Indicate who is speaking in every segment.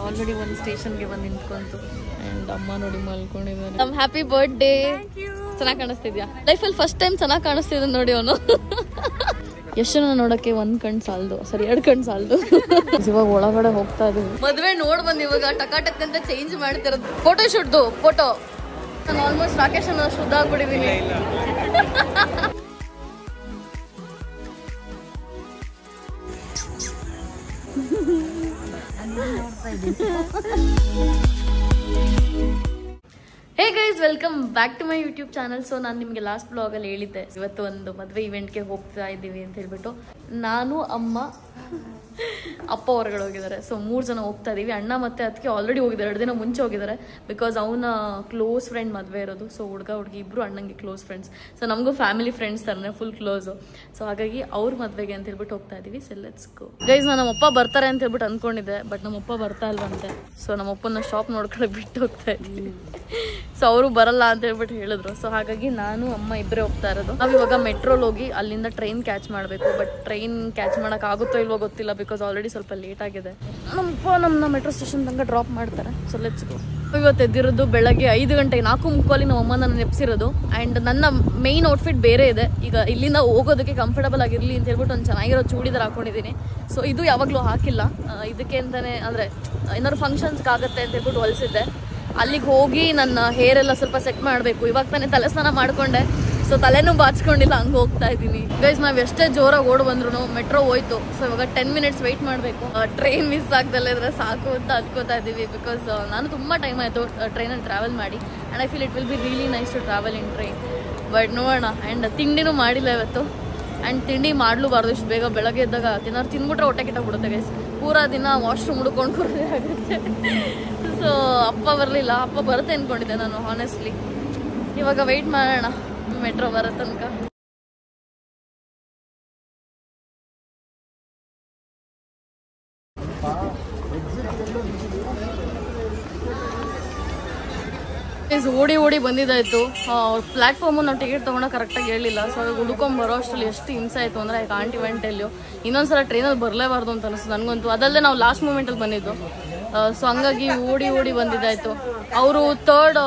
Speaker 1: Already ಒಂದು ಸ್ಟೇಷನ್ಗೆ ಬಂದು ನಿಂತ್ಕೊಂತು ಆ್ಯಂಡ್ ಅಮ್ಮ ನೋಡಿ ಮಲ್ಕೊಂಡಿದ್ದಾರೆ. ನಮ್ಮ ಹ್ಯಾಪಿ ಬರ್ತ್ಡೇ. ಚೆನ್ನಾಗಿ ಕಾಣಿಸ್ತಿದ್ಯಾ? ಲೈಫಲ್ಲಿ ಫಸ್ಟ್ ಟೈಮ್ ಚೆನ್ನಾಗಿ ಕಾಣಿಸ್ತಿದ್ದ ನೋಡಿ ಅವನು. ಎಷ್ಟು ಜನ ನೋಡಕ್ಕೆ ಒಂದ್ ಕಣ್ ಸಾಲದು, ಸರಿ 2 ಕಣ್ ಸಾಲದು. ಇವಾಗ ಒಳಗಡೆ ಹೋಗ್ತಾ ಇದೀವಿ. ಮದ್ವೆ ನೋಡ್ ಬಂದ್ ಇವಾಗ ಟಕಾಟಕ್ ಅಂತ ಚೇಂಜ್ ಮಾಡ್ತಿರೋದು. ಫೋಟೋ ಶೂಟ್ದು ಫೋಟೋ ನಾನು ಆಲ್ಮೋಸ್ಟ್ ರಾಕೇಶ್ ಅನ್ನೋ ಶುದ್ಧ ಆಗ್ಬಿಟ್ಟಿದೀನಿ. Hey guys, welcome back to my YouTube channel. So ನಾನು ನಿಮಗೆ ಲಾಸ್ಟ್ ಬ್ಲಾಗಲ್ಲಿ ಹೇಳಿದ್ದೆ ಇವತ್ತು ಒಂದು ಮದುವೆ ಇವೆಂಟ್ಗೆ ಹೋಗ್ತಾ ಇದ್ದೀವಿ ಅಂತ ಹೇಳ್ಬಿಟ್ಟು. ನಾನು, ಅಮ್ಮ, ಅಪ್ಪ ಹೊರಗಡೆ ಹೋಗಿದ್ದಾರೆ. ಸೊ 3 ಜನ ಹೋಗ್ತಾ ಇದೀವಿ. ಅಣ್ಣ ಮತ್ತೆ ಅದಕ್ಕೆ ಆಲ್ರೆಡಿ ಹೋಗಿದ್ದಾರೆ, 2 ದಿನ ಮುಂಚೆ ಹೋಗಿದ್ದಾರೆ. ಬಿಕಾಸ್ ಅವನ ಕ್ಲೋಸ್ ಫ್ರೆಂಡ್ ಮದುವೆ ಇರೋದು. ಸೊ ಹುಡುಗ ಹುಡುಗಿ ಇಬ್ರು ಅಣ್ಣಂಗೆ ಕ್ಲೋಸ್ ಫ್ರೆಂಡ್ಸ್. ಸೊ ನಮಗೂ ಫ್ಯಾಮಿಲಿ ಫ್ರೆಂಡ್ಸ್ ಥರನೇ ಫುಲ್ ಕ್ಲೋಸು. ಸೊ ಹಾಗಾಗಿ ಅವ್ರ ಮದುವೆಗೆ ಅಂತ ಹೇಳ್ಬಿಟ್ಟು ಹೋಗ್ತಾ ಇದೀವಿ. So let's go guys. ನಮ್ಮಪ್ಪ ಬರ್ತಾರೆ ಅಂತ ಹೇಳ್ಬಿಟ್ಟು ಅಂದ್ಕೊಂಡಿದ್ದೆ, ಬಟ್ ನಮ್ಮಪ್ಪ ಬರ್ತಾ ಇಲ್ವಂತೆ. ಸೊ ನಮ್ಮಪ್ಪನ ಶಾಪ್ ನೋಡ್ಕೊಂಡು ಬಿಟ್ಟು ಹೋಗ್ತಾ ಇದ್ದೀವಿ. ಸೊ ಅವರು ಬರಲ್ಲ ಅಂತ ಹೇಳ್ಬಿಟ್ಟು ಹೇಳಿದ್ರು. ಸೊ ಹಾಗಾಗಿ ನಾನು, ಅಮ್ಮ ಇಬ್ಬರೇ ಹೋಗ್ತಾ ಇರೋದು. ನಾವಿವಾಗ ಮೆಟ್ರೋಲ್ ಹೋಗಿ ಅಲ್ಲಿಂದ ಟ್ರೈನ್ ಕ್ಯಾಚ್ ಮಾಡಬೇಕು. ಬಟ್ ಟ್ರೈನ್ ಕ್ಯಾಚ್ ಮಾಡಕ್ ಆಗುತ್ತೋ ಇಲ್ವೋ ಗೊತ್ತಿಲ್ಲ, ಬಿಕಾಸ್ ಆಲ್ರೆಡಿ ಸ್ವಲ್ಪ ಲೇಟ್ ಆಗಿದೆ. ನಮ್ಮಪ್ಪ ನಮ್ಮನ್ನ ಮೆಟ್ರೋ ಸ್ಟೇಷನ್ ತನಕ ಡ್ರಾಪ್ ಮಾಡ್ತಾರೆ. ಸೊ ಲೆಟ್ಸ್ ಗೋ. ಇವತ್ತು ಎದ್ದಿರೋದು ಬೆಳಗ್ಗೆ 5 ಗಂಟೆ 4:30 ನಮ್ಮ ಅಮ್ಮ ನನ್ನ ನೆಪ್ಸಿರೋದು. ಆ್ಯಂಡ್ ನನ್ನ ಮೇನ್ ಔಟ್ಫಿಟ್ ಬೇರೆ ಇದೆ. ಈಗ ಇಲ್ಲಿಂದ ಹೋಗೋದಕ್ಕೆ ಕಂಫರ್ಟಬಲ್ ಆಗಿರಲಿ ಅಂತ ಹೇಳ್ಬಿಟ್ಟು ಒಂದು ಚೆನ್ನಾಗಿರೋ ಚೂಡಿದಾರ್ ಹಾಕೊಂಡಿದ್ದೀನಿ. ಸೊ ಇದು ಯಾವಾಗಲೂ ಹಾಕಿಲ್ಲ, ಇದಕ್ಕೆ ಅಂತಾನೆ ಅಂದರೆ ಏನಾದ್ರು ಫಂಕ್ಷನ್ಸ್ಗೆ ಆಗುತ್ತೆ ಅಂತ ಹೇಳ್ಬಿಟ್ಟು ಹೊಲಿಸಿದ್ದೆ. ಅಲ್ಲಿಗೆ ಹೋಗಿ ನನ್ನ ಹೇರ್ ಎಲ್ಲ ಸ್ವಲ್ಪ ಸೆಟ್ ಮಾಡಬೇಕು. ಇವಾಗ ತಾನೇ ತಲೆ ಸ್ನಾನ ಮಾಡ್ಕೊಂಡೆ. ಸೊ ತಲೆನೂ ಬಾಚ್ಕೊಂಡಿಲ್ಲ, ಹಂಗೆ ಹೋಗ್ತಾ ಇದ್ದೀನಿ. ಗೈಸ್, ನಾವು ಎಷ್ಟೇ ಜೋರಾಗಿ ಓಡ್ ಬಂದ್ರು ಮೆಟ್ರೋ ಹೋಯ್ತು. ಸೊ ಇವಾಗ 10 ಮಿನಿಟ್ಸ್ ವೆಯ್ಟ್ ಮಾಡಬೇಕು. ಟ್ರೈನ್ ಮಿಸ್ ಆಗ್ದಲ್ಲೇ ಇದ್ರೆ ಸಾಕು ಅಂತ ಅನ್ಕೋತಾ ಇದ್ದೀವಿ. ಬಿಕಾಸ್ ನಾನು ತುಂಬ ಟೈಮ್ ಆಯಿತು ಟ್ರೈನಲ್ಲಿ ಟ್ರಾವೆಲ್ ಮಾಡಿ. And I feel it will be really nice to travel in train. But ನೋಡೋಣ. ಆ್ಯಂಡ್ ತಿಂಡಿನೂ ಮಾಡಿಲ್ಲ ಇವತ್ತು. ಆ್ಯಂಡ್ ತಿಂಡಿ ಮಾಡಲೂಬಾರ್ದು ಇಷ್ಟು ಬೇಗ. ಬೆಳಗ್ಗೆ ಎದ್ದಾಗ ಏನಾದ್ರು ತಿಂದ್ಬಿಟ್ರೆ ಹೊಟ್ಟೆ ಕೆಟ್ಟೋಗ್ಬಿಡುತ್ತೆ ಗೈಸ್. ಪೂರಾ ದಿನ ವಾಶ್ರೂಮ್ ಹುಡ್ಕೊಂಡು ಬರೋದೇ ಆಗುತ್ತೆ. ಸೊ ಅಪ್ಪ ಬರಲಿಲ್ಲ. ಅಪ್ಪ ಬರುತ್ತೆ ಅಂದ್ಕೊಂಡಿದ್ದೆ ನಾನು ಹಾನೆಸ್ಟ್ಲಿ. ಇವಾಗ ವೆಯ್ಟ್ ಮಾಡೋಣ ಮೆಟ್ರೋ ಬರೋ ತನಕ. ಓಡಿ ಓಡಿ ಬಂದಿದ್ದಾಯ್ತು. ಪ್ಲಾಟ್ಫಾರ್ಮು ನಾವು ಟಿಕೆಟ್ ತೊಗೊಂಡು ಕರೆಕ್ಟಾಗಿ ಹೇಳಿಲ್ಲ. ಸೊ ಅವಾಗ ಹುಡ್ಕೊಂಡ್ ಬರೋ ಅಷ್ಟರಲ್ಲಿ ಎಷ್ಟು ಹಿಂಸೆ ಆಯಿತು ಅಂದರೆ ಐ ಕಾಂಟ್ ಇವೆಂಟ್ ಟೆಲ್. ಇನ್ನೊಂದ್ಸಲ ಟ್ರೈನಲ್ಲಿ ಬರಲೇಬಾರ್ದು ಅಂತ ಅನಿಸ್ತು ನನಗಂತೂ. ಅದಲ್ಲದೆ ನಾವು ಲಾಸ್ಟ್ ಮೂಮೆಂಟಲ್ಲಿ ಬಂದಿದ್ದು. ಸೊ ಹಂಗಾಗಿ ಓಡಿ ಓಡಿ ಬಂದಿದ್ದಾಯ್ತು. ಅವರು 3rd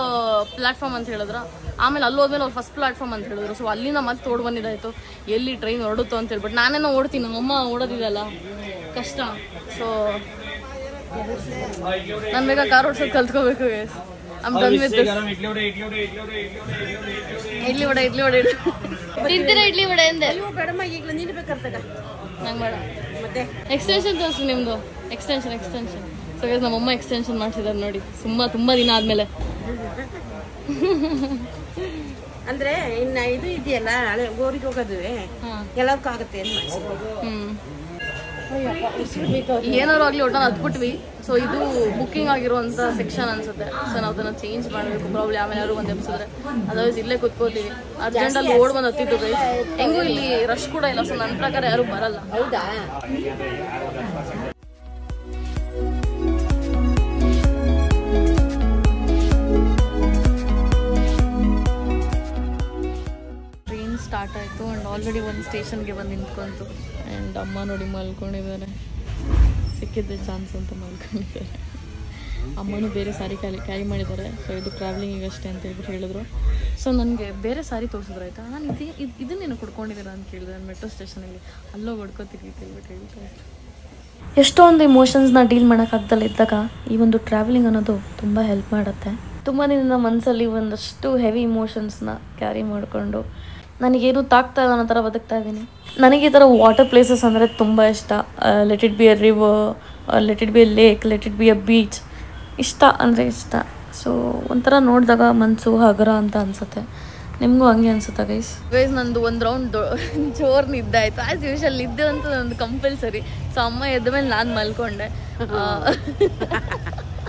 Speaker 1: ಪ್ಲಾಟ್ಫಾರ್ಮ್ ಅಂತ ಹೇಳಿದ್ರು. ಆಮೇಲೆ ಅಲ್ಲಿ ಹೋದ್ಮೇಲೆ ಅವ್ರು ಫಸ್ಟ್ ಪ್ಲಾಟ್ಫಾರ್ಮ್ ಅಂತ ಹೇಳಿದ್ರು. ಸೊ ಅಲ್ಲಿಂದ ಮತ್ತೆ ಓಡ್ ಬಂದಿದ್ದಾಯ್ತು, ಎಲ್ಲಿ ಟ್ರೈನ್ ಹೊರಡುತ್ತೋ ಅಂತ ಹೇಳ್ಬಿಟ್ಟು. ನಾನೇನೋ ಓಡ್ತೀನಿ, ನಮ್ಮಮ್ಮ ಓಡೋದಿದೆಯಲ್ಲ ಕಷ್ಟ. ಸೊ ನಾನು ಬೇಗ ಕಾರ್ ಓಡಿಸೋದು ಕಲ್ತ್ಕೋಬೇಕು. ಇಡ್ಲಿ ವಡೆ ತಿಂತೀರಾ? ಇಡ್ಲಿ ವಡೆ ಅಂದೆ. ನಂಗೆ ಬೇಡ. ಎಕ್ಸ್ಟೆನ್ಷನ್ ತೋರಿಸಿ ನಿಮ್ದು. ಎಕ್ಸ್ಟೆನ್ಷನ್. ಸೊ ನಮ್ಮಮ್ಮ ಎಕ್ಸ್ಟೆನ್ಷನ್ ಮಾಡ್ತಿದ್ದಾರೆ ನೋಡಿ, ತುಂಬಾ ದಿನ ಆದ್ಮೇಲೆ.
Speaker 2: ಅಂದ್ರೆ ಇನ್ನ ಇದು ಇದೆಯಲ್ಲ, ಹಳೆ ಗೋರಿಗೆ ಹೋಗೋದು ಎಲ್ಲದಕ್ಕೂ ಆಗುತ್ತೆ.
Speaker 1: ಏನಾದ್ರು ಆಗ್ಲಿ ಒಟ್ಟು ಹತ್ಬಿಟ್ವಿ. ಸೊ ಇದು ಬುಕ್ಕಿಂಗ್ ಆಗಿರುವಂತ ಸೆಕ್ಷನ್ ಅನ್ಸುತ್ತೆ. ಸೊ ನಾವು ಅದನ್ನ ಚೇಂಜ್ ಮಾಡಬೇಕು ಪ್ರಾಬ್ಲಮ್. ಆಮೇಲೆ ಯಾರು ಒಂದು ಎಬ್ಸಿದ್ರೆ ಅದರ್ವೈಸ್ ಇಲ್ಲೇ ಕುತ್ಕೋತೀವಿ. ಅರ್ಜೆಂಟಲ್ಲಿ ಓಡ್ ಬಂದು ಹತ್ತಿದ್ದು ಗೈಸ್. ಹೆಂಗೂ ಇಲ್ಲಿ ರಶ್ ಕೂಡ ಇಲ್ಲ. ಸೊ ನನ್ನ ಪ್ರಕಾರ ಯಾರು ಬರಲ್ಲ.
Speaker 2: ಹೌದಾ?
Speaker 1: ಸ್ಟಾರ್ಟ್ ಆಯಿತು. ಆ್ಯಂಡ್ ಆಲ್ರೆಡಿ ಒಂದು ಸ್ಟೇಷನ್ಗೆ ಬಂದು ನಿಂತ್ಕೊಂತು. ಆ್ಯಂಡ್ ಅಮ್ಮ ನೋಡಿ ಮಲ್ಕೊಂಡಿದ್ದಾರೆ. ಸಿಕ್ಕಿದ್ದೆ ಚಾನ್ಸ್ ಅಂತ ಮಲ್ಕೊಂಡಿದ್ದಾರೆ. ಅಮ್ಮನೂ ಬೇರೆ ಸಾರಿ ಕ್ಯಾರಿ ಮಾಡಿದ್ದಾರೆ. ಸೊ ಇದು ಟ್ರಾವೆಲಿಂಗಿಗೆ ಅಷ್ಟೇ ಅಂತ ಹೇಳ್ಬಿಟ್ಟು ಹೇಳಿದ್ರು. ಸೊ ನನಗೆ ಬೇರೆ ಸಾರಿ ತೋರಿಸಿದ್ರು ಆಯಿತಾ. ನಾನು ಇದನ್ನೇನು ಕೊಡ್ಕೊಂಡಿದ್ದೀರಾ ಅಂತ ಕೇಳಿದೆ ನಾನು ಮೆಟ್ರೋ ಸ್ಟೇಷನಲ್ಲಿ. ಅಲ್ಲೋ ಹೊಡ್ಕೋತೀವಿ ಅಂತ ಹೇಳ್ಬಿಟ್ಟು ಹೇಳ್ತಾರೆ.
Speaker 3: ಎಷ್ಟೊಂದು ಇಮೋಷನ್ಸ್ನ ಡೀಲ್ ಮಾಡೋಕ್ಕಾಗ್ದಲ್ಲ ಇದ್ದಾಗ ಈ ಒಂದು ಟ್ರಾವೆಲಿಂಗ್ ಅನ್ನೋದು ತುಂಬ ಹೆಲ್ಪ್ ಮಾಡುತ್ತೆ. ತುಂಬ ದಿನದ ಮನಸ್ಸಲ್ಲಿ ಒಂದಷ್ಟು ಹೆವಿ ಇಮೋಷನ್ಸ್ನ ಕ್ಯಾರಿ ಮಾಡಿಕೊಂಡು ನನಗೇನು ತಾಗ್ತಾ ಇಲ್ಲ ಅನ್ನೋ ಥರ ಬದುಕ್ತಾ ಇದ್ದೀನಿ. ನನಗೆ ಈ ಥರ ವಾಟರ್ ಪ್ಲೇಸಸ್ ಅಂದರೆ ತುಂಬ ಇಷ್ಟ. Let it be a river, let it be a lake, let it be a beach. ಇಷ್ಟ ಅಂದರೆ ಇಷ್ಟ. ಸೊ ಒಂಥರ ನೋಡಿದಾಗ ಮನಸ್ಸು ಹಗರ ಅಂತ ಅನಿಸುತ್ತೆ. ನಿಮಗೂ ಹಂಗೆ ಅನ್ಸುತ್ತಾ ಗೈಸ್?
Speaker 1: ನಂದು ಒಂದು ರೌಂಡ್ ಜೋರ್ ನಿದ್ದೆ ಆಯಿತು. ಆ್ಯಸ್ ಯೂಶಲ್ ನಿದ್ದೆ ಅಂತ ನಂದು ಕಂಪಲ್ಸರಿ. ಸೊ ಅಮ್ಮ ಎದ್ದ ಮೇಲೆ ನಾನು ಮಲ್ಕೊಂಡೆ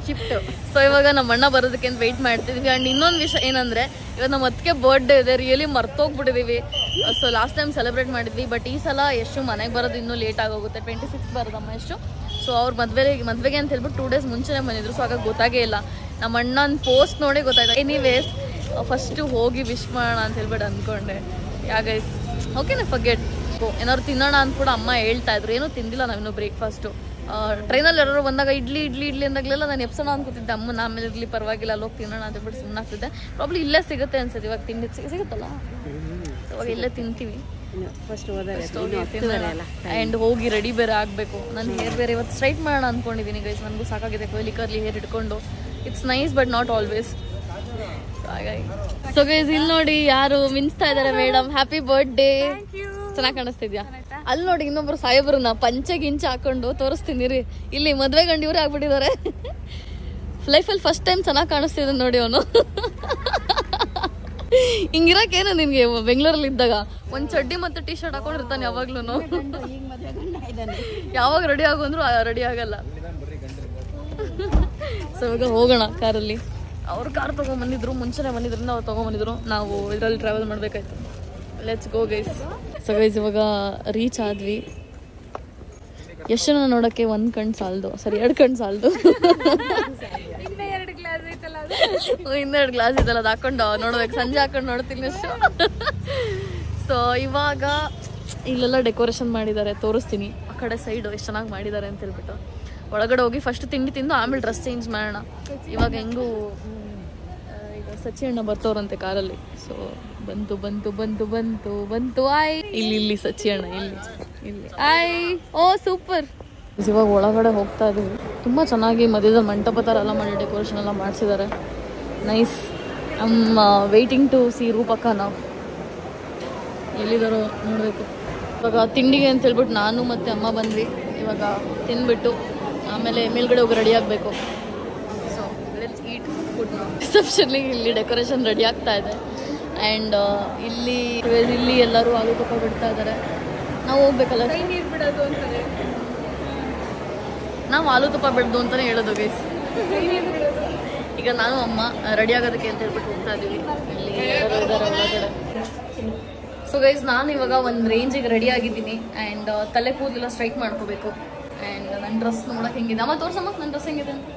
Speaker 1: ಶಿಫ್ಟ್. ಸೊ ಇವಾಗ ನಮ್ಮ ಅಣ್ಣ ಬರೋದಕ್ಕೆ ಅಂತ ವೆಯ್ಟ್ ಮಾಡ್ತಿದ್ವಿ. ಆ್ಯಂಡ್ ಇನ್ನೊಂದು ವಿಷಯ ಏನಂದರೆ, ಇವತ್ತು ನಮ್ಮ ಅತ್ತಿಗೆ ಬರ್ಡೇ ಇದೆ. ರಿಯಲಿ ಮರ್ತೋಗ್ಬಿಟ್ಟಿದ್ದೀವಿ. ಸೊ ಲಾಸ್ಟ್ ಟೈಮ್ ಸೆಲೆಬ್ರೇಟ್ ಮಾಡಿದ್ವಿ. ಬಟ್ ಈ ಸಲ ಎಷ್ಟು ಮನೆಗೆ ಬರೋದು ಇನ್ನೂ ಲೇಟ್ ಆಗೋಗುತ್ತೆ. 26 ಬರೋದಮ್ಮ ಎಷ್ಟು. ಸೊ ಅವ್ರು ಮದುವೆಗೆ ಅಂತ ಹೇಳ್ಬಿಟ್ಟು 2 ಡೇಸ್ ಮುಂಚೆನೇ ಬಂದಿದ್ರು. ಸೊ ಹಾಗಾಗಿ ಗೊತ್ತಾಗೇ ಇಲ್ಲ. ನಮ್ಮ ಅಣ್ಣನ ಪೋಸ್ಟ್ ನೋಡೇ ಗೊತ್ತಾಯ್ತು. ಎನಿವೇಸ್ ಫಸ್ಟು ಹೋಗಿ ವಿಶ್ ಮಾಡೋಣ ಅಂತ ಹೇಳ್ಬಿಟ್ಟು ಅಂದ್ಕೊಂಡೆ. ಗೈಸ್ ಓಕೆನಾ, ಫರ್ಗೆಟ್. ಏನಾದ್ರು ತಿನ್ನೋಣ ಅಂತ ಕೂಡ ಅಮ್ಮ ಹೇಳ್ತಾ ಇದ್ರು. ಏನೂ ತಿಂದಿಲ್ಲ ನಾವಿನ್ನೂ ಬ್ರೇಕ್ಫಾಸ್ಟು. ಟ್ರೈನಲ್ಲಿ ಯಾರು ಬಂದಾಗ ಇಡ್ಲಿ ಇಡ್ಲಿ ಇಡ್ಲಿ ಅಂದಾಗಲೆಲ್ಲ ನಾನು ಎಪ್ಸೋಣ ಅನ್ಕೋತಿದ್ದೆ ಅಮ್ಮನ, ಆಮೇಲೆ ಇಡ್ಲಿ ಪರವಾಗಿಲ್ಲ ಅಲ್ಲಿ ಹೋಗಿ ತಿನ್ನೋಣ ಅಂತ ಬಿಟ್ಟು ಸುಮ್ಮನೆ ಆಗ್ತಿದ್ದೆ. ಪ್ರಾಬ್ಲಿ ಇಲ್ಲೇ ಸಿಗುತ್ತೆ ಅನ್ಸುತ್ತೆ ಇವಾಗ ತಿಂಡಿ ಸಿಗುತ್ತಲ್ಲ, ಇವಾಗ ಇಲ್ಲೇ ತಿಂತೀವಿ. ಆ್ಯಂಡ್ ಹೋಗಿ ರೆಡಿ ಬೇರೆ ಆಗಬೇಕು. ನನ್ನ ಹೇರ್ ಬೇರೆ ಇವತ್ತು ಸ್ಟ್ರೈಟ್ ಮಾಡೋಣ ಅಂದ್ಕೊಂಡಿದ್ದೀನಿ ಗೈಸ್. ನನಗೂ ಸಾಕಾಗಿದೆ ಕೊಹ್ಲಿ ಕರ್ಲಿ ಹೇರ್ ಇಟ್ಕೊಂಡು. It's nice but not always. ಹಾಗಾಗಿ ಸೊ ಗೈಸ್ ಇಲ್ಲಿ ನೋಡಿ ಯಾರು ಮಿಂಚ್ತಾ ಇದ್ದಾರೆ ಮೇಡಮ್. Happy birthday. ಚೆನ್ನಾಗಿ ಕಾಣಿಸ್ತಿದ್ಯಾ? ಅಲ್ಲಿ ನೋಡಿ ಇನ್ನೊಬ್ರು ಸಾಹೇಬ್ರನ್ನ ಪಂಚೆ ಗಿಂಚೆ ಹಾಕೊಂಡು ತೋರಿಸ್ತೀನಿ ರೀ. ಇಲ್ಲಿ ಮದ್ವೆ ಗಂಡಿವ್ರೆ ಆಗ್ಬಿಟ್ಟಿದ್ದಾರೆ. ಲೈಫಲ್ಲಿ ಫಸ್ಟ್ ಟೈಮ್ ಚೆನ್ನಾಗಿ ಕಾಣಿಸ್ತಿದ್ದ ನೋಡಿ ಅವನು. ಹಿಂಗಿರಕ್ಕೇನು ನಿನ್ಗೆ ಬೆಂಗಳೂರಲ್ಲಿ ಇದ್ದಾಗ ಒಂದ್ ಚಡ್ಡಿ ಮತ್ತೆ ಟೀ ಶರ್ಟ್ ಹಾಕೊಂಡಿರ್ತಾನೆ ಯಾವಾಗ್ಲೂ. ಯಾವಾಗ ರೆಡಿ ಆಗು ಅಂದ್ರು ರೆಡಿ ಆಗಲ್ಲ. ಸೊ ಇವಾಗ ಹೋಗೋಣ ಕಾರಲ್ಲಿ. ಅವ್ರು ಕಾರ್ ತಗೊಂಡ್ಬಂದಿದ್ರು, ಮುಂಚೆನೆ ಬಂದಿದ್ರಿಂದ ಅವ್ರು ತಗೊಂಡ್ಬಂದಿದ್ರು. ನಾವು ಇದರಲ್ಲಿ ಟ್ರಾವೆಲ್ ಮಾಡ್ಬೇಕಾಯ್ತು. Let's go guys. So guys ಇವಾಗ ರೀಚ್ ಆದ್ವಿ. ಎಷ್ಟು ಜನ ನೋಡಕ್ಕೆ ಒಂದ್ ಕಣ್ ಸಾಲದು, ಸರಿ 2 ಕಣ್ ಸಾಲದು. ಹಿಂದೆ 2 ಗ್ಲಾಸ್ ಇದೆಲ್ಲ ಅದು ಹಾಕೊಂಡು ನೋಡ್ಬೇಕು. ಸಂಜೆ ಹಾಕೊಂಡು ನೋಡ್ತೀನಿ ಅಷ್ಟು. ಸೊ ಇವಾಗ ಇಲ್ಲೆಲ್ಲ ಡೆಕೋರೇಷನ್ ಮಾಡಿದ್ದಾರೆ, ತೋರಿಸ್ತೀನಿ. ಆ ಕಡೆ ಸೈಡು ಎಷ್ಟು ಚೆನ್ನಾಗಿ ಮಾಡಿದ್ದಾರೆ ಅಂತ ಹೇಳ್ಬಿಟ್ಟು ಒಳಗಡೆ ಹೋಗಿ ಫಸ್ಟ್ ತಿಂಡಿ ತಿಂದು ಆಮೇಲೆ ಡ್ರೆಸ್ ಚೇಂಜ್ ಮಾಡೋಣ. ಇವಾಗ ಹೆಂಗೂ ಈಗ ಸಚ್ಚಿ ಅಣ್ಣ ಬರ್ತವ್ರಂತೆ ಕಾರಲ್ಲಿ. ಸೊ ಬಂತು ಬಂತು ಬಂತು ಬಂತು ಬಂತು ಆಯ್. ಇಲ್ಲಿ ಸಚ್ಚಿ ಅಣ್ಣ ಇಲ್ಲಿ ಆಯ್. ಓ ಸೂಪರ್. ಇವಾಗ ಒಳಗಡೆ ಹೋಗ್ತಾ ಇದೀವಿ. ತುಂಬಾ ಚೆನ್ನಾಗಿ ಮಧ್ಯದ ಮಂಟಪ ಥರ ಎಲ್ಲ ಮಾಡಿ ಡೆಕೋರೇಷನ್ ಎಲ್ಲ ಮಾಡಿಸಿದ್ದಾರೆ. ನೈಸ್. ವೇಟಿಂಗ್ ಟು ಸಿ ರೂಪಕ್ಕ. ನಾವು ಎಲ್ಲಿದ್ದಾರೋ ನೋಡಬೇಕು. ಇವಾಗ ತಿಂಡಿಗೆ ಅಂತ ಹೇಳ್ಬಿಟ್ಟು ನಾನು ಮತ್ತು ಅಮ್ಮ ಬಂದ್ವಿ. ಇವಾಗ ತಿಂದ್ಬಿಟ್ಟು ಆಮೇಲೆ ಮೇಲ್ಗಡೆ ಹೋಗಿ ರೆಡಿ ಆಗಬೇಕು. So let's eat food. ರಿಸೆಪ್ಷನ್ಗೆ ಇಲ್ಲಿ ಡೆಕೋರೇಷನ್ ರೆಡಿ ಆಗ್ತಾ ಇದೆ. ಆ್ಯಂಡ್ ಇಲ್ಲಿ ಎಲ್ಲರೂ ಆಲೂ ತುಪ್ಪ ಬಿಡ್ತಾ ಇದ್ದಾರೆ. ನಾವು ಹೋಗ್ಬೇಕಲ್ಲ, ನಾವು ಆಲೂ ತುಪ್ಪ ಬಿಡ್ದು ಅಂತಲೇ ಹೇಳೋದು ಗೈಸ್. ಈಗ ನಾನು ಅಮ್ಮ ರೆಡಿ ಆಗೋದಕ್ಕೆ ಅಂತ ಹೇಳ್ಬಿಟ್ಟು ಹೋಗ್ತಾ ಇದ್ದೀವಿ. ಇಲ್ಲಿ ಎಲ್ಲರೂ ಇದ್ದಾರೆ ಒಳಗಡೆ. ಸೊ ಗೈಸ್ ನಾನು ಇವಾಗ ಒಂದು ರೇಂಜಿಗೆ ರೆಡಿ ಆಗಿದ್ದೀನಿ. ಆ್ಯಂಡ್ ತಲೆ ಕೂದಲೆಲ್ಲ ಸ್ಟ್ರೈಟ್ ಮಾಡ್ಕೋಬೇಕು. ಆ್ಯಂಡ್ ನನ್ನ ಡ್ರೆಸ್ ನೋಡೋಕೆ ಹೆಂಗಿದೆ ಅಮ್ಮ ತೋರ್ಸಮ್ಮ. ನನ್ನ ಡ್ರೆಸ್ ಹೆಂಗಿದೆ ಅಂತ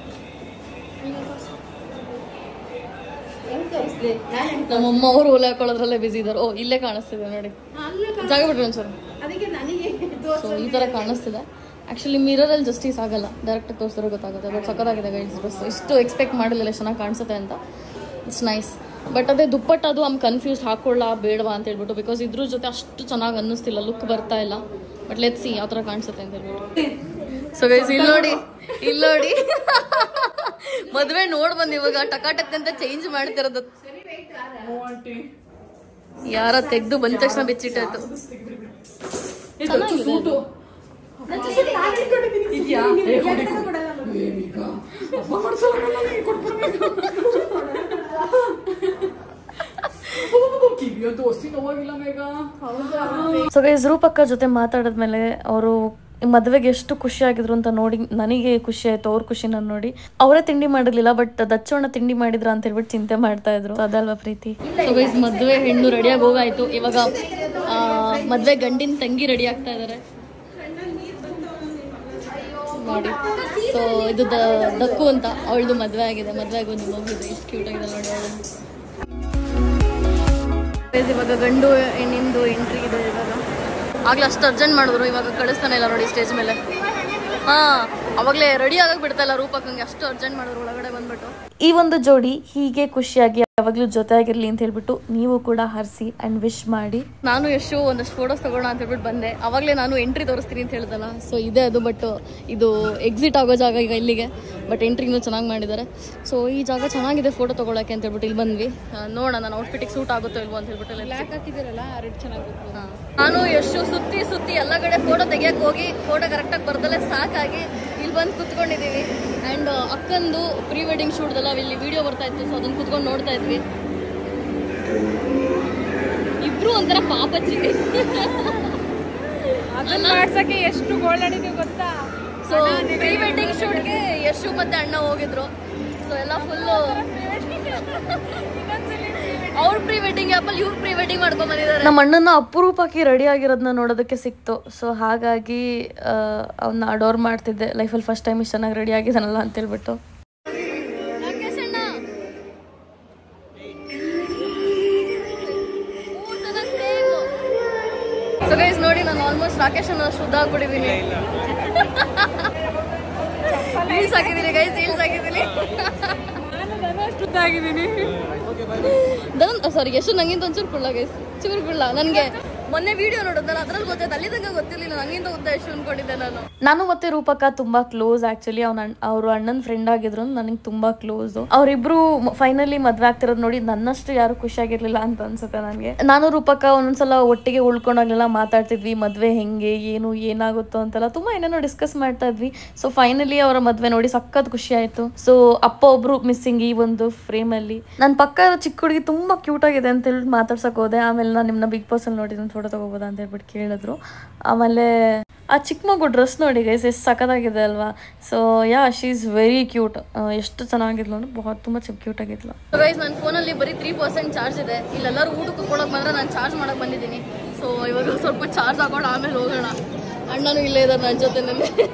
Speaker 1: ನಮ್ಮಮ್ಮ ಅವರು ಓಲೆ ಹಾಕೊಳ್ಳೋದ್ರಲ್ಲೇ ಬಿಸಿ ಇದ್ದಾರೆ. ಓ ಇಲ್ಲೇ ಕಾಣಿಸ್ತಿದೆ ನೋಡಿ, ಜಾಗ ಬಿಟ್ರಿ ಒಂದ್ಸಲ. ಸೊ ಈ ಥರ ಕಾಣಿಸ್ತಿದೆ. ಆ್ಯಕ್ಚುಲಿ ಮಿರರಲ್ಲಿ ಜಸ್ಟಿಸ್ ಆಗಲ್ಲ, ಡೈರೆಕ್ಟಾಗಿ ತೋರಿಸಿದ್ರೆ ಗೊತ್ತಾಗುತ್ತೆ. ಬಟ್ ಸಕ್ಕತ್ತಾಗಿದೆ ಗೈಸ್ ಡ್ರೆಸ್. ಇಷ್ಟು ಎಕ್ಸ್ಪೆಕ್ಟ್ ಮಾಡಿರಲಿಲ್ಲ ಚೆನ್ನಾಗಿ ಕಾಣಿಸುತ್ತೆ ಅಂತ. It's nice. ಬಟ್ ಅದೇ ದುಪ್ಪಟ್ಟು ಅದು ಕನ್ಫ್ಯೂಸ್ ಹಾಕೊಳ್ಳ ಬೇಡವಾ ಅಂತ ಹೇಳ್ಬಿಟ್ಟು, ಬಿಕಾಸ್ ಇದ್ರ ಜೊತೆ ಅಷ್ಟು ಚೆನ್ನಾಗಿ ಅನ್ನಿಸ್ತಿಲ್ಲ, ಲುಕ್ ಬರ್ತಾ ಇಲ್ಲ. ಬಟ್ ಲೆಟ್ಸ್ ಸಿ ಯಾವ ಥರ ಕಾಣಿಸುತ್ತೆ ಅಂತ ಹೇಳ್ಬಿಟ್ಟು. ಸೊ ಗೈಸ್ ಇಲ್ಲಿ ನೋಡಿ ಮದುವೆ ನೋಡ್ ಬಂದು ಇವಾಗ ಟಕಾಟಕ್ ಅಂತ ಚೇಂಜ್ ಮಾಡ್ತಿರೋದು. ಯಾರ ತೆಗ್ದು ಬಂದ ತಕ್ಷಣ ಬೆಚ್ಚಿಟ್ಟಾಯ್ತು.
Speaker 3: ಸೊ ಗೈಸ್ ರೂಪಕ್ಕ ಜೊತೆ ಮಾತಾಡಿದ್ಮೇಲೆ ಅವರು ಮದುವೆಗೆ ಎಷ್ಟು ಖುಷಿಯಾಗಿದ್ರು ಅಂತ ನೋಡಿ ನನಗೆ ಖುಷಿ ಆಯ್ತು. ಅವ್ರ ಖುಷಿನ ನೋಡಿ. ಅವರೇ ತಿಂಡಿ ಮಾಡಿರ್ಲಿಲ್ಲ, ಬಟ್ ದಚ್ಚೋಣ ತಿಂಡಿ ಮಾಡಿದ್ರ ಅಂತ ಹೇಳ್ಬಿಟ್ಟು ಚಿಂತೆ ಮಾಡ್ತಾ ಇದ್ರು. ಅದಲ್ವಾ ಪ್ರೀತಿ?
Speaker 1: ಸೊ ಗೈಸ್ ಮದುವೆ ಹೆಣ್ಣು ರೆಡಿಯಾಗಿ ಹೋಗಾಯ್ತು. ಇವಾಗ ಮದುವೆ ಗಂಡಿನ ತಂಗಿ ರೆಡಿ ಆಗ್ತಾ ಇದಾರೆ ನೋಡಿ. ಸೊ ಇದು ದಕ್ಕು ಅಂತ, ಅವಳದು ಮದುವೆ ಆಗಿದೆ. ಮದುವೆ ಆಗಿ ಒಂದು ಮಗುಇದೆ. ಎಷ್ಟು ಕ್ಯೂಟ್ ಆಗಿದೆ ನೋಡಿ ಅವಳು. ಇವಾಗ ಗಂಡು ಹೆಣ್ಣಿಂದು ಎಂಟ್ರಿ ಇದೆ. ಇವಾಗ ಆಗ್ಲೇ ಅಷ್ಟು ಅರ್ಜೆಂಟ್ ಮಾಡಿದ್ರು, ಇವಾಗ ಕಳಿಸ್ತಾನೆ ಇಲ್ಲ ನೋಡಿ ಸ್ಟೇಜ್ ಮೇಲೆ. ಅವಾಗಲೇ ರೆಡಿ ಆಗಕ್ಕೆ ಬಿಡ್ತಾ ಇಲ್ಲ ರೂಪಕ್ಕಂಗೆ, ಅಷ್ಟು ಅರ್ಜೆಂಟ್ ಮಾಡಿದ್ರು ಒಳಗಡೆ ಬಂದ್ಬಿಟ್ಟು.
Speaker 3: ಈ ಒಂದು ಜೋಡಿ ಹೀಗೆ ಖುಷಿಯಾಗಿ ಯಾವಾಗಲೂ ಜೊತೆ ಆಗಿರ್ಲಿ ಅಂತ ಹೇಳ್ಬಿಟ್ಟು ನೀವು ಕೂಡ ಹರಿಸಿ ಅಂಡ್ ವಿಶ್ ಮಾಡಿ.
Speaker 1: ನಾನು ಎಷ್ಟು ಒಂದಷ್ಟು ಫೋಟೋಸ್ ತಗೋಣ ಅಂತ ಹೇಳ್ಬಿಟ್ಟು ಬಂದೆ. ಅವಾಗಲೇ ನಾನು ಎಂಟ್ರಿ ತೋರಿಸ್ತೀನಿ ಅಂತ ಹೇಳ್ದಲ್ಲ. ಸೊ ಇದೆ ಅದು, ಬಟ್ ಇದು ಎಕ್ಸಿಟ್ ಆಗೋ ಜಾಗ ಈಗ ಇಲ್ಲಿಗೆ. ಬಟ್ ಎಂಟ್ರಿನೂ ಚೆನ್ನಾಗಿ ಮಾಡಿದ್ದಾರೆ. ಸೊ ಈ ಜಾಗ ಚೆನ್ನಾಗಿದೆ ಫೋಟೋ ತೊಗೊಳಕ್ಕೆ ಅಂತ ಹೇಳ್ಬಿಟ್ಟು ಇಲ್ಲಿ ಬಂದ್ವಿ. ನೋಡೋಣ ನನ್ನ ಔಟ್ಫಿಟ್ಟಿಗೆ ಸೂಟ್ ಆಗುತ್ತೋ ಇಲ್ವೋ ಅಂತ ಹೇಳ್ಬಿಟ್ಟು. ಬ್ಲ್ಯಾಕ್ ಹಾಕಿದ್ದೀರಲ್ಲ, ರೆಡ್ ಚೆನ್ನಾಗಿ. ನಾನು ಎಷ್ಟು ಸುತ್ತಿ ಎಲ್ಲ ಕಡೆ ಫೋಟೋ ತೆಗಿಯಕ್ಕೆ ಹೋಗಿ ಫೋಟೋ ಕರೆಕ್ಟಾಗಿ ಬರ್ದಲ್ಲೇ ಸಾಕಾಗಿ ಇಲ್ಲಿ ಬಂದು ಕುತ್ಕೊಂಡಿದ್ದೀವಿ. ಆ್ಯಂಡ್ ಅಕ್ಕಂದು ಪ್ರೀ ವೆಡ್ಡಿಂಗ್ ಶೂಟ್ದೆಲ್ಲ ಇಲ್ಲಿ ವಿಡಿಯೋ ಬರ್ತಾ ಇತ್ತು. ಸೊ ಅದನ್ನು ಕುತ್ಕೊಂಡು ನೋಡ್ತಾ ಇದ್ವಿ. ಇಬ್ರು ಒಂಥರ ಪಾಪಚ್ಚಿ. ಅದನ್ನ ಮಾಡ್ಸಕ್ಕೆ ಎಷ್ಟು ಗೋಳಾಡಿದೀವಿ ಗೊತ್ತಾ. ಸೊ ಪ್ರೀ ವೆಡ್ಡಿಂಗ್ ಶೂಟ್ಗೆ ಯಶು ಮತ್ತೆ ಅಣ್ಣ ಹೋಗಿದ್ರು. ಸೊ ಎಲ್ಲ ಫುಲ್ಲು ಅವ್ರ ಪ್ರೀ ವೆಡ್ಡಿಂಗ್ ಆ್ಯಪಲ್ಲಿ ಇವ್ರು ಪ್ರೀ ವೆಡ್ಡಿಂಗ್ ಮಾಡ್ಕೊಂಡ್ ಬಂದಿದ್ದಾರೆ.
Speaker 3: ನಮ್ಮ ಅಣ್ಣನ ಅಪರೂಪಕ್ಕೆ ರೆಡಿ ಆಗಿರೋದನ್ನ ನೋಡೋದಕ್ಕೆ ಸಿಕ್ತು. ಸೊ ಹಾಗಾಗಿ ಅವನ್ನ ಅಡೋರ್ ಮಾಡ್ತಿದ್ದೆ. ಲೈಫಲ್ಲಿ ಫಸ್ಟ್ ಟೈಮ್ ಇಷ್ಟು ಚೆನ್ನಾಗಿ ರೆಡಿ ಆಗಿದ್ದಾನಲ್ಲ ಅಂತ ಹೇಳ್ಬಿಟ್ಟು.
Speaker 1: ಸೊ ಗೈಸ್ ನೋಡಿ, ನಾನು ಆಲ್ಮೋಸ್ಟ್ ರಾಕೇಶ್ ಅನ್ನ ಶುದ್ಧ ಆಗ್ಬಿಟ್ಟಿದ್ದೀನಿ. ರೀಲ್ಸ್ ಹಾಕಿದ್ದೀನಿ ಗೈಸ್, ರೀಲ್ಸ್ ಹಾಕಿದ್ದೀನಿ. ಸಾರಿ, ಎಷ್ಟು ನಂಗಿಂತ ಒಂಚೂರು ಕುಳ್ಳ ಗೈಸ್, ಚೂರು ಕುಳ್ಳ. ನನಗೆ ಮೊನ್ನೆ ವಿಡಿಯೋ ನೋಡಿದ್ನಲ್ಲ ಅದ್ರಲ್ಲಿ ಗೊತ್ತಾಯ್ತು, ಅಲ್ಲಿ ತನಕ ಗೊತ್ತಿರಲಿಲ್ಲ ನಂಗಿಂತ ಉದ್ದ ಎಷ್ಟು ಅನ್ಕೊಂಡಿದ್ದೆ ನಾನು ಮತ್ತೆ ರೂಪಕ್ಕ ತುಂಬಾ ಕ್ಲೋಸ್. ಆಕ್ಚುಲಿ ಅವ್ರ ಅಣ್ಣನ ಫ್ರೆಂಡ್ ಆಗಿದ್ರು, ನನಗೆ ತುಂಬಾ ಕ್ಲೋಸ್. ಅವರಿಬ್ರು ಫೈನಲಿ ಮದ್ವೆ ಆಗ್ತಿರೋದು ನೋಡಿ ನನ್ನಷ್ಟು ಯಾರು ಖುಷಿಯಾಗಿರ್ಲಿಲ್ಲ ಅಂತ ಅನ್ಸುತ್ತೆ ನನಗೆ. ನಾನು ರೂಪಕ್ಕ ಒಂದೊಂದ್ಸಲ ಒಟ್ಟಿಗೆ ಉಳ್ಕೊಂಡಾಗ್ಲೆಲ್ಲ ಮಾತಾಡ್ತಿದ್ವಿ, ಮದ್ವೆ ಹೆಂಗೆ ಏನು ಏನಾಗುತ್ತೋ ಅಂತೆಲ್ಲ ತುಂಬಾ ಏನೇನೋ ಡಿಸ್ಕಸ್ ಮಾಡ್ತಾ ಇದ್ವಿ. ಸೊ ಫೈನಲಿ ಅವರ ಮದ್ವೆ ನೋಡಿ ಸಖತ್ ಖುಷಿ ಆಯ್ತು. ಸೊ ಅಪ್ಪ ಒಬ್ರು ಮಿಸ್ಸಿಂಗ್ ಈ ಒಂದು ಫ್ರೇಮ್ ಅಲ್ಲಿ. ನನ್ನ ಪಕ್ಕ ಚಿಕ್ಕ ಹುಡುಗಿ ತುಂಬಾ ಕ್ಯೂಟ್ ಆಗಿದೆ ಅಂತ ಹೇಳಿ ಮಾತಾಡ್ಸಕ್ ಹೋದೆ. ಆಮೇಲೆ ನಾನು ನಿಮ್ನ ಬಿಗ್ ಬಾಸ್ ಅಲ್ಲಿ ನೋಡಿದ್ರೆ ಫೋಟೋ ತಗೋಬೋದಾ ಅಂತ ಹೇಳ್ಬಿಟ್ಟು ಕೇಳಿದ್ರು. ಆಮೇಲೆ ಆ ಚಿಕ್ಕ ಮಗು ಡ್ರೆಸ್ ನೋಡಿ ಗೈಸ್ ಎಷ್ಟು ಸಖತ್ತಾಗಿದೆ ಅಲ್ವಾ. So yeah she is very cute. ಎಷ್ಟು ಚೆನ್ನಾಗಿದ್ಲು ಅಂದ್ರೆ ತುಂಬಾ ಕ್ಯೂಟ್ ಆಗಿದ್ಲು. ಗೈಸ್ ನನ್ನ ಫೋನಲ್ಲಿ ಬರೀ 3% ಚಾರ್ಜ್ ಇದೆ. ಇಲ್ಲೆಲ್ಲರೂ ಊಟಕ್ಕೆ ಕುತ್ಕೊಳ್ಳೋಕೆ ಬಂದ್ರೆ ನಾನು ಚಾರ್ಜ್ ಮಾಡಕ್ ಬಂದಿದ್ದೀನಿ. ಸೊ ಇವಾಗ ಸ್ವಲ್ಪ ಚಾರ್ಜ್ ಹಾಕೊಂಡು ಆಮೇಲೆ ಹೋಗೋಣ. ಅಣ್ಣನೂ ಇಲ್ಲೇ ಇದ್ದಾರೆ ನನ್ನ ಜೊತೆ. ನನಗೆ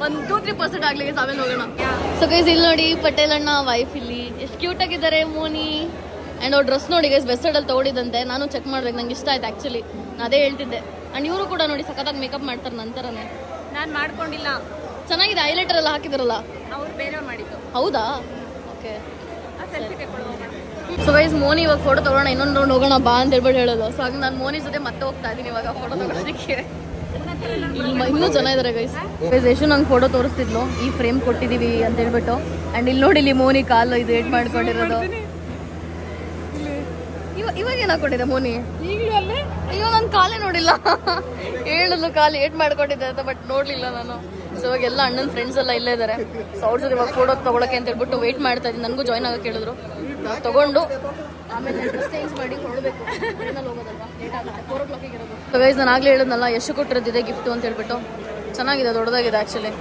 Speaker 1: ಒಂದು 2-3% ಆಗ್ಲಿ ಗೈಸ್, ಆಮೇಲೆ ಹೋಗೋಣ. ಸೊ ಗೈಸ್ ಇಲ್ಲಿ ನೋಡಿ ಪಟೇಲ್ ಅಣ್ಣ ವೈಫ್ ಇಲ್ಲಿ ಎಷ್ಟು ಕ್ಯೂಟ್ ಆಗಿದ್ದಾರೆ, ಮೋನಿ. ಆ್ಯಂಡ್ ಅವ್ರು ಡ್ರೆಸ್ ನೋಡಿ ಗೈಸ್ ಬೆಸ್ಟಲ್ಲಿ ತೊಗೊಂಡಿದ್ದಂತೆ. ನಾನು ಚೆಕ್ ಮಾಡ್ಬೇಕು, ನಂಗೆ ಇಷ್ಟ ಆಯ್ತು ಆ್ಯಕ್ಚುಲಿ, ನಾನು ಅದೇ ಹೇಳ್ತಿದ್ದೆ. ಆ್ಯಂಡ್ ಇವರು ಕೂಡ ನೋಡಿ ಸಖತ್ತಾಗಿ ಮೇಕಪ್ ಮಾಡ್ತಾರೆ ನಂತರನೇ.
Speaker 2: ನಾನು ಮಾಡ್ಕೊಂಡಿಲ್ಲ,
Speaker 1: ಚೆನ್ನಾಗಿದೆ. ಹೈಲೈಟರ್ ಎಲ್ಲ ಹಾಕಿದಾರಲ್ಲ,
Speaker 2: ಅವ್ರು ಬೇರೆ ಮಾಡಿದ್ದು.
Speaker 1: ಹೌದಾ? ಓಕೆ. ಸೊ ಗೈಸ್ ಮೋನಿ ಇವಾಗ ಫೋಟೋ ತೊಗೊಳ್ಳೋಣ, ಇನ್ನೊಂದು ರೌಂಡ್ ಹೋಗೋಣ ಬಾ ಅಂತ ಹೇಳ್ಬಿಟ್ಟು ಹೇಳೋದು. ಸೊ ಹಾಗೆ ನಾನು ಮೋನಿ ಜೊತೆ ಮತ್ತೆ ಹೋಗ್ತಾ ಇದ್ದೀನಿ ಇವಾಗ ಫೋಟೋ ತೊಗೊಳೋದಕ್ಕೆ. ಇನ್ನೂ ಚೆನ್ನಾಗಿದ್ದಾರೆ ಗೈಸ್. ಎಷ್ಟು ನಂಗೆ ಫೋಟೋ ತೋರಿಸ್ತಿದ್ಲು, ಈ ಫ್ರೇಮ್ ಕೊಟ್ಟಿದ್ದೀವಿ ಅಂತ ಹೇಳ್ಬಿಟ್ಟು. ಆ್ಯಂಡ್ ಇಲ್ಲಿ ನೋಡಿ, ಇಲ್ಲಿ ಮೋನಿ ಕಾಲು ಇದು ಏಟ್ ಮಾಡ್ಕೊಂಡಿರೋದು. ಇವಾಗ ಏನ್ ಹಾಕೊಂಡಿದೆ ಮೋನಿ? ಅಯ್ಯೋ ನಾನು ಕಾಲೇ ನೋಡಿಲ್ಲ. ಹೇಳಲು ಕಾಲು ಏಟ್ ಮಾಡ್ಕೊಂಡಿದ್ದೆ ಅಂತ, ಬಟ್ ನೋಡ್ಲಿಲ್ಲ ನಾನು. ಸೊ ಇವಾಗ ಎಲ್ಲ ಅಣ್ಣನ ಫ್ರೆಂಡ್ಸ್ ಎಲ್ಲ ಇಲ್ಲೇ ಇದ್ದಾರೆ. ಸೊ ಅವ್ರ ಜೊತೆ ಇವಾಗ ಫೋಟೋ ತಗೊಳಕ್ಕೆ ಅಂತ ಹೇಳ್ಬಿಟ್ಟು ವೇಟ್ ಮಾಡ್ತಾ ಇದ್ದೀನಿ. ನನಗೂ ಜಾಯ್ನ್ ಆಗಕ್ಕೆ ಹೇಳಿದ್ರು. ತಗೊಂಡು ಆಮೇಲೆ ಡ್ರೆಸ್ ಚೇಂಜ್ ಮಾಡಿ ಹೊರಡಬೇಕು. ಹೋಗೋದಲ್ವಾ, ಲೇಟ್ ಆಗುತ್ತೆ, 4 o'clock ಇರೋದು. ಸೊ ಗೈಸ್ ನಾನು ಆಗ್ಲೇ ಹೇಳಿದ್ನಲ್ಲ ಎಷ್ಟು ಕೊಟ್ಟಿರೋದಿದೆ ಗಿಫ್ಟು ಅಂತ ಹೇಳ್ಬಿಟ್ಟು. ಚೆನ್ನಾಗಿದೆ, ದೊಡ್ಡದಾಗಿದೆ ಆ್ಯಕ್ಚುಲಿ,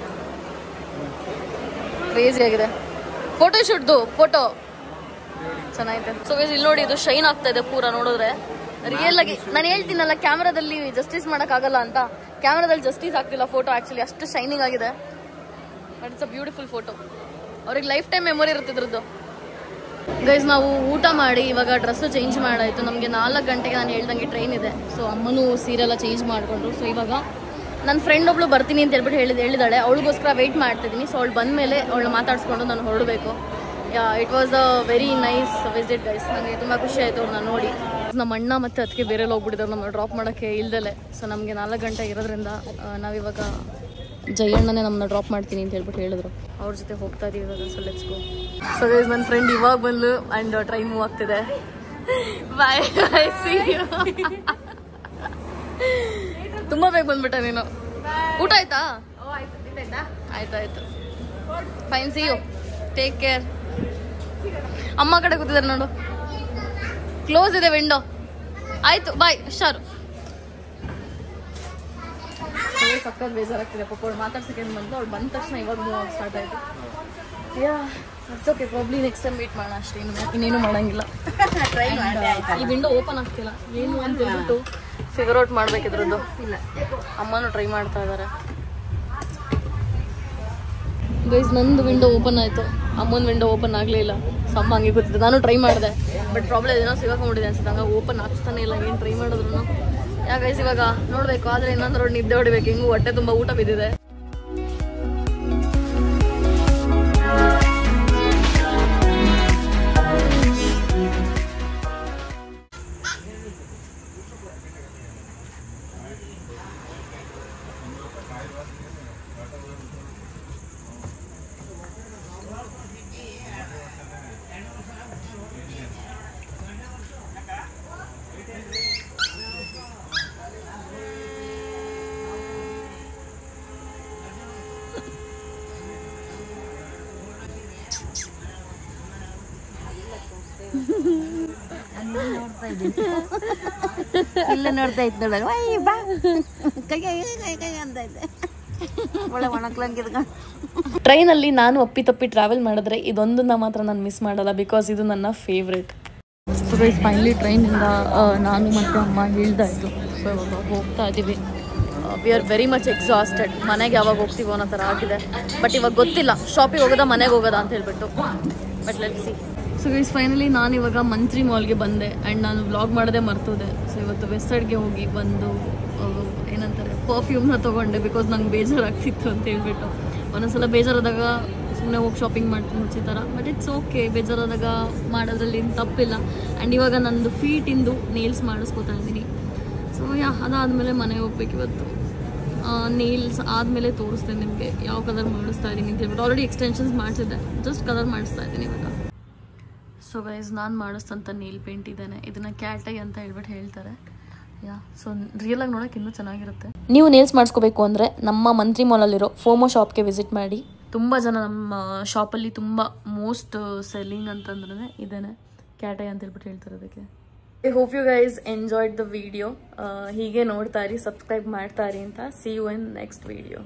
Speaker 1: ಕ್ರೇಜಿ ಆಗಿದೆ. ಫೋಟೋ ಶೂಟ್ದು ಫೋಟೋ ಚೆನ್ನಾಗಿದೆ. ಸೊ ಗೈಸ್ ಇಲ್ಲಿ ನೋಡಿ, ಇದು ಶೈನ್ ಆಗ್ತಾ ಇದೆ ಪೂರ ನೋಡಿದ್ರೆ. ರಿಯಲ್ ಆಗಿ ನಾನು ಹೇಳ್ತೀನಲ್ಲ, ಕ್ಯಾಮ್ರಾದಲ್ಲಿ ಜಸ್ಟಿಸ್ ಮಾಡೋಕ್ಕಾಗಲ್ಲ ಅಂತ, ಕ್ಯಾಮ್ರಾದಲ್ಲಿ ಜಸ್ಟಿಸ್ ಆಗ್ತಿಲ್ಲ ಫೋಟೋ ಆ್ಯಕ್ಚುಲಿ, ಅಷ್ಟು ಶೈನಿಂಗ್ ಆಗಿದೆ. But it's a beautiful photo. ಅವ್ರಿಗೆ ಲೈಫ್ ಟೈಮ್ ಮೆಮೊರಿ ಇರುತ್ತಿದ್ರದ್ದು. ಗೈಸ್ ನಾವು ಊಟ ಮಾಡಿ ಇವಾಗ ಡ್ರೆಸ್ಸು ಚೇಂಜ್ ಮಾಡಾಯಿತು. ನಮಗೆ 4 ಗಂಟೆಗೆ ನಾನು ಹೇಳ್ದಂಗೆ ಟ್ರೈನ್ ಇದೆ. ಸೊ ಅಮ್ಮನೂ ಸೀರೆಲ್ಲ ಚೇಂಜ್ ಮಾಡಿಕೊಂಡ್ರು. ಸೊ ಇವಾಗ ನನ್ನ ಫ್ರೆಂಡ್ ಒಬ್ಳು ಬರ್ತೀನಿ ಅಂತ ಹೇಳ್ಬಿಟ್ಟು ಹೇಳಿದಾಳೆ. ಅವಳಿಗೋಸ್ಕರ ವೆಯ್ಟ್ ಮಾಡ್ತಿದ್ದೀನಿ. ಸೊ ಅವಳು ಬಂದಮೇಲೆ ಅವಳು ಮಾತಾಡಿಸ್ಕೊಂಡು ನಾನು ಹೊರಡಬೇಕು. It was a very nice visit guys. ನನಗೆ ತುಂಬ ಖುಷಿ ಆಯಿತು ಅವ್ರನ್ನ ನೋಡಿ. ನಮ್ಮ ಅಣ್ಣ ಮತ್ತು ಅದಕ್ಕೆ ಬೇರೆ ಹೋಗ್ಬಿಟ್ಟಿದ್ರು ನಮ್ಮ ಡ್ರಾಪ್ ಮಾಡೋಕ್ಕೆ ಇಲ್ದಲೆ. ಸೊ ನಮಗೆ 4 ಗಂಟೆ ಇರೋದ್ರಿಂದ ನಾವಿವಾಗ ಜಯಣ್ಣನೇ ನಮ್ಮನ್ನ ಡ್ರಾಪ್ ಮಾಡ್ತೀನಿ ಅಂತ ಹೇಳ್ಬಿಟ್ಟು ಹೇಳಿದ್ರು. ಅವ್ರ ಜೊತೆ ಹೋಗ್ತಾ ಇದೀವಿ ಇವಾಗ. So let's go. So guys ನನ್ನ ಫ್ರೆಂಡ್ ಇವಾಗ ಬಂದು ಆ್ಯಂಡ್ ಟ್ರೈನ್ ಮೂವ್ ಆಗ್ತಿದೆ. Bye bye, see you. ತುಂಬ ಬೇಗ ಬಂದ್ಬಿಟ್ಟ ನೀನು. ಊಟ ಆಯ್ತಾ? ಆಯ್ತಾಯ್ತು. Fine, see you, take care. ಅಮ್ಮ ಕಡೆ ಕೂತಿದ್ದಾರೆ ನೋಡು, ಕ್ಲೋಸ್ ಇದೆ ವಿಂಡೋ. ಆಯ್ತು ಬಾಯ್, ಹುಷಾರು. ಸಕ್ಕತ್ ಬೇಜಾರಾಗ್ತಿದೆ ಪಾಪ. ಅವ್ಳು ಮಾತಾಡ್ಸಕ್ಕೆ ಬಂದು, ಅವ್ಳು ಬಂದ ತಕ್ಷಣ ಇವಾಗ ಮೂವ್ ಆಗಿ ಸ್ಟಾರ್ಟ್ ಆಯಿತು. It's okay, probably next time meet ಮಾಡೋಣ ಅಷ್ಟೇ, ಇನ್ನೇನು ಮಾಡೋಂಗಿಲ್ಲ. ಈ ವಿಂಡೋ ಓಪನ್ ಆಗ್ತಿಲ್ಲ ಏನು ಅಂತ ಹೇಳ್ಬಿಟ್ಟು ಫಿಗರ್ ಔಟ್ ಮಾಡ್ಬೇಕಿದ್ರದ್ದು. ಇಲ್ಲ, ಅಮ್ಮನೂ ಟ್ರೈ ಮಾಡ್ತಾ ಇದ್ದಾರೆ. ಗೈಸ್ ನಂದು ವಿಂಡೋ ಓಪನ್ ಆಯಿತು, ಅಮ್ಮನ ವಿಂಡೋ ಓಪನ್ ಆಗಲೇ ಇಲ್ಲ. ಸೊ ಅಮ್ಮ ಹಂಗೆ ಗೊತ್ತಿದೆ. ನಾನು ಟ್ರೈ ಮಾಡಿದೆ, ಬಟ್ ಪ್ರಾಬ್ಲಮ್ ಏನೋ ಸಿಗಾಕೊಂಡ್ಬಿಟ್ಟಿದೆ ಅನ್ಸುತ್ತೆ. ಹಂಗೆ ಓಪನ್ ಆಗ್ತಾನೆ ಇಲ್ಲ, ಏನು ಟ್ರೈ ಮಾಡಿದ್ರು. ಯಾಕೈಸ್ ಇವಾಗ ನೋಡಬೇಕು. ಆದರೆ ಇನ್ನೊಂದು ನಿದ್ದೆ ಹೊಡಿಬೇಕು. ಹೆಂಗೂ ಹೊಟ್ಟೆ ತುಂಬ ಊಟ ಬಿದ್ದಿದೆ.
Speaker 2: ಇಲ್ಲ ನೋಡ್ತಾ ಇತ್ತು ನೋಡ, ಬಾ ಕೈ ಅಂತ ಇದ್ದೆ. ಒಳ್ಳೆ ಒಣಕ್ಲಂಗಿದ್ಕ.
Speaker 3: ಟ್ರೈನಲ್ಲಿ ನಾನು ಅಪ್ಪಿತಪ್ಪಿ ಟ್ರಾವೆಲ್ ಮಾಡಿದ್ರೆ ಇದೊಂದನ್ನ ಮಾತ್ರ ನಾನು ಮಿಸ್ ಮಾಡಲ್ಲ, ಬಿಕಾಸ್ ಇದು ನನ್ನ ಫೇವ್ರೇಟ್. ಸೊ ಗೈಸ್ ಫೈನಲಿ ಟ್ರೈನಿಂದ ನಾನು ಮತ್ತು ಅಮ್ಮ ಇಳ್ದಾಯಿತು. ಸೊ ಇವಾಗ ಹೋಗ್ತಾ ಇದ್ದೀವಿ. We are very much exhausted. ಮನೆಗೆ ಯಾವಾಗ ಹೋಗ್ತೀವೋ ಅನ್ನೋ ಥರ ಆಗಿದೆ. ಬಟ್ ಇವಾಗ ಗೊತ್ತಿಲ್ಲ ಶಾಪಿಗೆ ಹೋಗೋದಾ ಮನೆಗೆ ಹೋಗೋದಾ ಅಂತ ಹೇಳ್ಬಿಟ್ಟು. But let's see. So guys finally ನಾನು ಇವಾಗ ಮಂತ್ರಿ ಮಾಲ್ಗೆ ಬಂದೆ. ಆ್ಯಂಡ್ ನಾನು ವ್ಲಾಗ್ ಮಾಡೋದೇ ಮರ್ತೋದೆ. ಸೊ ಇವತ್ತು ವೆಸ್ಟ್ ಸೈಡ್ಗೆ ಹೋಗಿ ಬಂದು ಏನಂತಾರೆ ಪರ್ಫ್ಯೂಮ್ನ ತೊಗೊಂಡೆ, ಬಿಕಾಸ್ ನಂಗೆ ಬೇಜಾರಾಗ್ತಿತ್ತು ಅಂತ ಹೇಳ್ಬಿಟ್ಟು.
Speaker 1: ಒಂದೊಂದ್ಸಲ ಬೇಜಾರಾದಾಗ ಸುಮ್ಮನೆ ಹೋಗಿ ಶಾಪಿಂಗ್ ಮಾಡ್ತೀನಿ ಹುಚ್ಚಿ ಥರ. ಬಟ್ ಇಟ್ಸ್ ಓಕೆ, ಬೇಜಾರಾದಾಗ ಮಾಡೋದ್ರಲ್ಲಿ ಏನು ತಪ್ಪಿಲ್ಲ. ಆ್ಯಂಡ್ ಇವಾಗ ನಂದು ಫೀಟಿಂದು ನೇಲ್ಸ್ ಮಾಡಿಸ್ಕೊತಾ ಇದ್ದೀನಿ. ಸೊ ಅದಾದಮೇಲೆ ಮನೆಗೆ ಹೋಗ್ಬೇಕು ಇವತ್ತು. ನೇಲ್ಸ್ ಆದಮೇಲೆ ತೋರಿಸ್ತೇನೆ ನಿಮಗೆ ಯಾವ ಕಲರ್ ಮಾಡಿಸ್ತಾ ಇದ್ದೀನಿ ಅಂತ ಹೇಳ್ಬಿಟ್ಟು. ಆಲ್ರೆಡಿ ಎಕ್ಸ್ಟೆನ್ಷನ್ಸ್ ಮಾಡಿಸಿದ್ದೆ, ಜಸ್ಟ್ ಕಲರ್ ಮಾಡಿಸ್ತಾ ಇದ್ದೀನಿ ಇವಾಗ. ಸೊ ಗೈಸ್, ನಾನು ಮಾಡಿಸ್ತಂಥ ನೇಲ್ ಪೇಂಟ್ ಇದ್ದೇನೆ. ಇದನ್ನು ಕ್ಯಾಟೈ ಅಂತ ಹೇಳ್ಬಿಟ್ಟು ಹೇಳ್ತಾರೆ. ಸೊ ರಿಯಲ್ ಆಗಿ ನೋಡೋಕೆ ಇನ್ನೂ ಚೆನ್ನಾಗಿರುತ್ತೆ.
Speaker 3: ನೀವು ನೇಲ್ಸ್ ಮಾಡಿಸ್ಕೋಬೇಕು ಅಂದರೆ ನಮ್ಮ ಮಂತ್ರಿ ಮಾಲಲ್ಲಿರೋ ಫೋಮೋ ಶಾಪ್ಗೆ ವಿಸಿಟ್ ಮಾಡಿ.
Speaker 1: ತುಂಬ ಜನ ನಮ್ಮ ಶಾಪಲ್ಲಿ ತುಂಬ ಮೋಸ್ಟ್ ಸೆಲ್ಲಿಂಗ್ ಅಂತಂದ್ರೆ ಇದೇನೆ, ಕ್ಯಾಟೈ ಅಂತ ಹೇಳ್ಬಿಟ್ಟು ಹೇಳ್ತಾರೆ ಅದಕ್ಕೆ. I hope you guys enjoyed the video. ಹೀಗೆ ನೋಡ್ತಾ ಇರಿ, ಸಬ್ಸ್ಕ್ರೈಬ್ ಮಾಡ್ತಾ ಇರಿ ಅಂತ. See you in next video.